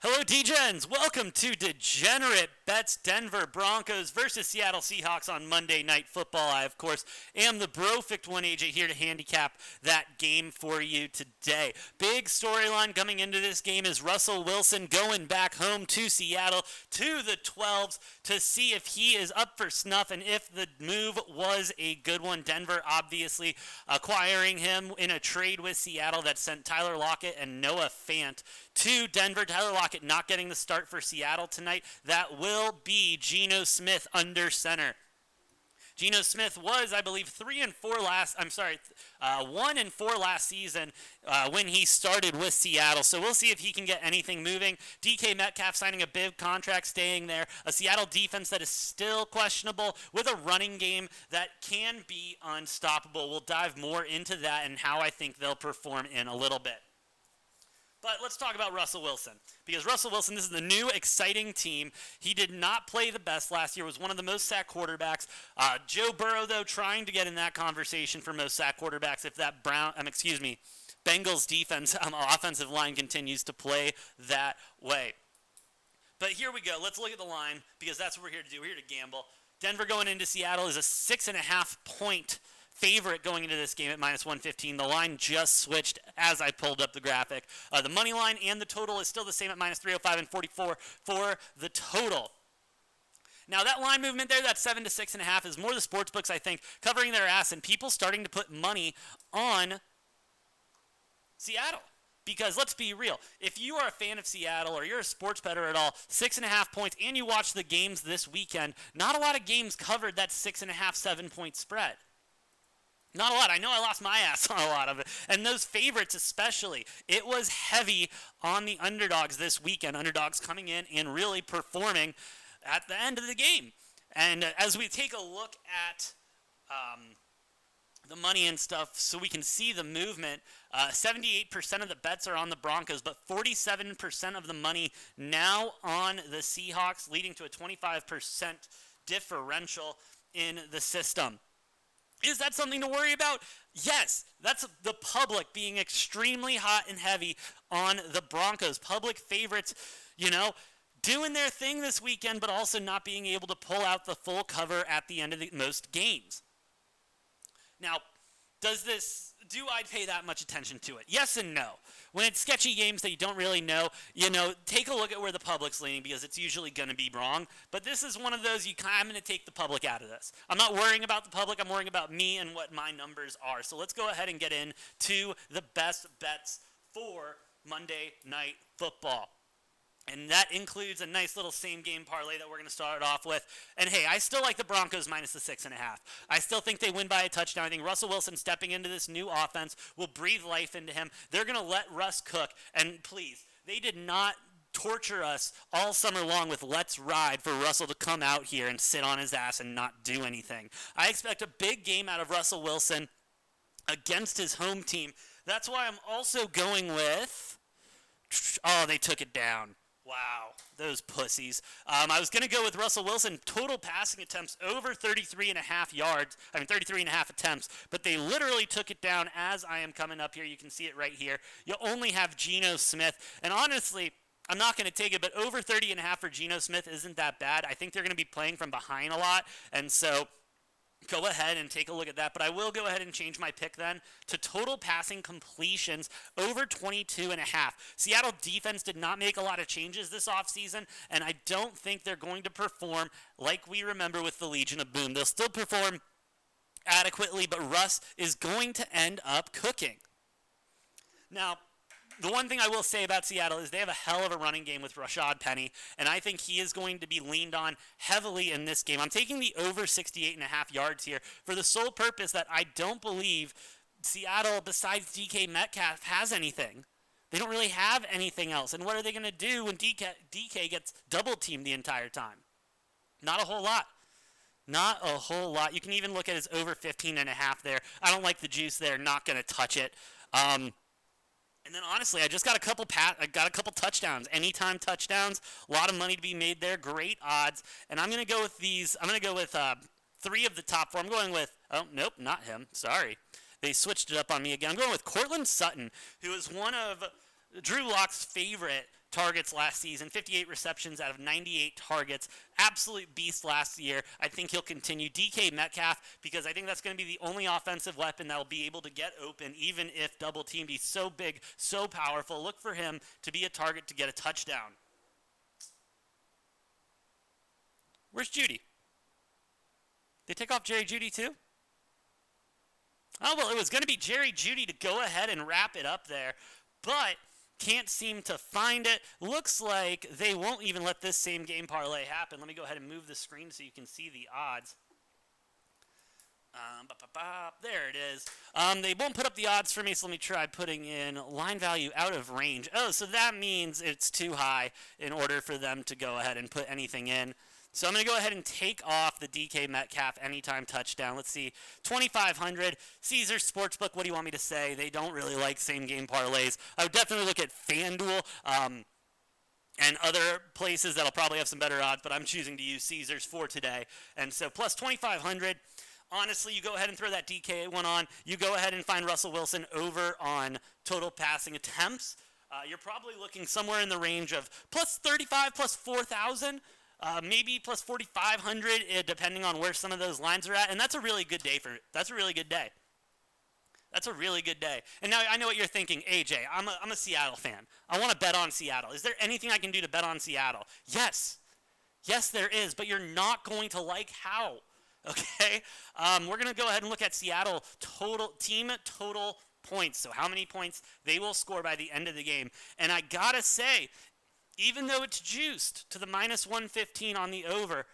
Hello, DGens. Welcome to Degenerate Bets Denver Broncos versus Seattle Seahawks on Monday Night Football. I, of course, am the Brofict 1 agent here to handicap that game for you today. Big storyline coming into this game is Russell Wilson going back home to Seattle to the 12s to see if he is up for snuff and if the move was a good one. Denver obviously acquiring him in a trade with Seattle that sent Tyler Lockett and Noah Fant to Denver. Tyler Lockett not getting the start for Seattle tonight. That will be Geno Smith under center. Geno Smith was, I believe, 1-4 last season when he started with Seattle. So we'll see if he can get anything moving. DK Metcalf signing a big contract, staying there. A Seattle defense that is still questionable with a running game that can be unstoppable. We'll dive more into that and how I think they'll perform in a little bit. But let's talk about Russell Wilson, because Russell Wilson, this is the new exciting team. He did not play the best last year, was one of the most sacked quarterbacks. Joe Burrow, though, trying to get in that conversation for most sacked quarterbacks if that Bengals defense, offensive line continues to play that way. But here we go. Let's look at the line, because that's what we're here to do. We're here to gamble. Denver going into Seattle is a 6.5 point favorite going into this game at minus 115. The line just switched as I pulled up the graphic. The money line and the total is still the same at minus 305 and 44 for the total. Now that line movement there, that 7 to 6.5, is more the sports books, I think, covering their ass and people starting to put money on Seattle. Because let's be real, if you are a fan of Seattle or you're a sports bettor at all, 6.5 points, and you watch the games this weekend, not a lot of games covered that 6.5, 7-point spread. Not a lot. I know I lost my ass on a lot of it. And those favorites especially. It was heavy on the underdogs this weekend. Underdogs coming in and really performing at the end of the game. And as we take a look at the money and stuff so we can see the movement, 78% of the bets are on the Broncos, but 47% of the money now on the Seahawks, leading to a 25% differential in the system. Is that something to worry about? Yes, that's the public being extremely hot and heavy on the Broncos. Public favorites, doing their thing this weekend, but also not being able to pull out the full cover at the end of most games. Now, do I pay that much attention to it? Yes and no. When it's sketchy games that you don't really know, take a look at where the public's leaning, because it's usually going to be wrong. But this is one of those I'm going to take the public out of this. I'm not worrying about the public. I'm worrying about me and what my numbers are. So let's go ahead and get into the best bets for Monday Night Football. And that includes a nice little same-game parlay that we're going to start off with. And, hey, I still like the Broncos minus the 6.5. I still think they win by a touchdown. I think Russell Wilson stepping into this new offense will breathe life into him. They're going to let Russ cook. And, please, they did not torture us all summer long with let's ride for Russell to come out here and sit on his ass and not do anything. I expect a big game out of Russell Wilson against his home team. That's why I'm also going with they took it down. Wow, those pussies. I was going to go with Russell Wilson, total passing attempts over 33 and a half attempts, but they literally took it down as I am coming up here. You can see it right here. You only have Geno Smith, and honestly, I'm not going to take it, but over 30 and a half for Geno Smith isn't that bad. I think they're going to be playing from behind a lot, and so go ahead and take a look at that. But I will go ahead and change my pick then to total passing completions over 22 and a half. Seattle defense did not make a lot of changes this offseason, and I don't think they're going to perform like we remember with the Legion of Boom. They'll still perform adequately, but Russ is going to end up cooking. Now, the one thing I will say about Seattle is they have a hell of a running game with Rashad Penny, and I think he is going to be leaned on heavily in this game. I'm taking the over 68.5 yards here for the sole purpose that I don't believe Seattle, besides DK Metcalf, has anything. They don't really have anything else. And what are they going to do when DK gets double-teamed the entire time? Not a whole lot. Not a whole lot. You can even look at his over 15.5 there. I don't like the juice there. Not going to touch it. And then honestly, I just got a couple touchdowns, anytime touchdowns, a lot of money to be made there, great odds. And I'm going to go with these. I'm going to go with 3 of the top 4. I'm going with nope, not him. Sorry. They switched it up on me again. I'm going with Cortland Sutton, who is one of Drew Lock's favorite targets last season, 58 receptions out of 98 targets. Absolute beast last year. I think he'll continue. DK Metcalf, because I think that's going to be the only offensive weapon that will be able to get open, even if double teamed. He's so big, so powerful. Look for him to be a target to get a touchdown. Where's Judy? They take off Jerry Judy too? Oh, well, it was going to be Jerry Judy to go ahead and wrap it up there, but can't seem to find it. Looks like they won't even let this same game parlay happen. Let me go ahead and move the screen so you can see the odds. There it is. They won't put up the odds for me, so let me try putting in line value out of range. Oh, so that means it's too high in order for them to go ahead and put anything in. So I'm going to go ahead and take off the DK Metcalf anytime touchdown. Let's see, 2,500. Caesars Sportsbook, what do you want me to say? They don't really like same-game parlays. I would definitely look at FanDuel and other places that'll probably have some better odds, but I'm choosing to use Caesars for today. And so plus 2,500. Honestly, you go ahead and throw that DK one on. You go ahead and find Russell Wilson over on total passing attempts. You're probably looking somewhere in the range of plus 35, plus 4,000. Maybe plus 4,500, depending on where some of those lines are at, and that's a really good day That's a really good day. That's a really good day. And now I know what you're thinking, AJ. I'm a Seattle fan. I want to bet on Seattle. Is there anything I can do to bet on Seattle? Yes, there is, but you're not going to like how. Okay, we're gonna go ahead and look at Seattle team total points. So how many points they will score by the end of the game, and I gotta say, even though it's juiced to the minus 115 on the over,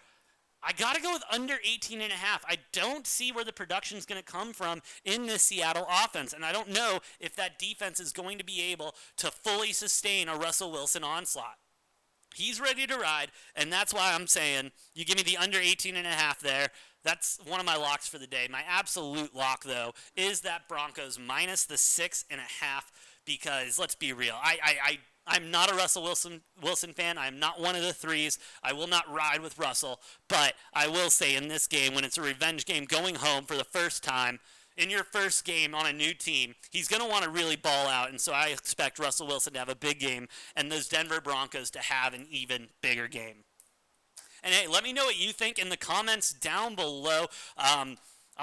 I got to go with under 18.5. I don't see where the production's going to come from in this Seattle offense, and I don't know if that defense is going to be able to fully sustain a Russell Wilson onslaught. He's ready to ride, and that's why I'm saying you give me the under 18.5 there. That's one of my locks for the day. My absolute lock, though, is that Broncos minus the 6.5, because let's be real. I'm not a Russell Wilson fan. I'm not one of the threes. I will not ride with Russell. But I will say in this game, when it's a revenge game going home for the first time, in your first game on a new team, he's going to want to really ball out. And so I expect Russell Wilson to have a big game and those Denver Broncos to have an even bigger game. And hey, let me know what you think in the comments down below. I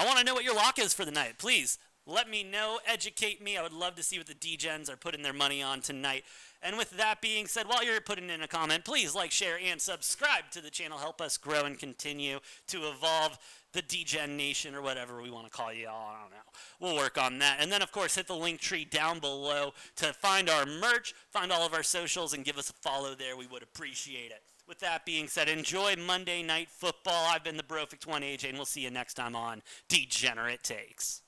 want to know what your lock is for the night. Please let me know. Educate me. I would love to see what the D-Gens are putting their money on tonight. And with that being said, while you're putting in a comment, please like, share, and subscribe to the channel. Help us grow and continue to evolve the D-Gen Nation, or whatever we want to call you all. I don't know. We'll work on that. And then, of course, hit the link tree down below to find our merch, find all of our socials, and give us a follow there. We would appreciate it. With that being said, enjoy Monday Night Football. I've been the Brofect One, AJ, and we'll see you next time on Degenerate Takes.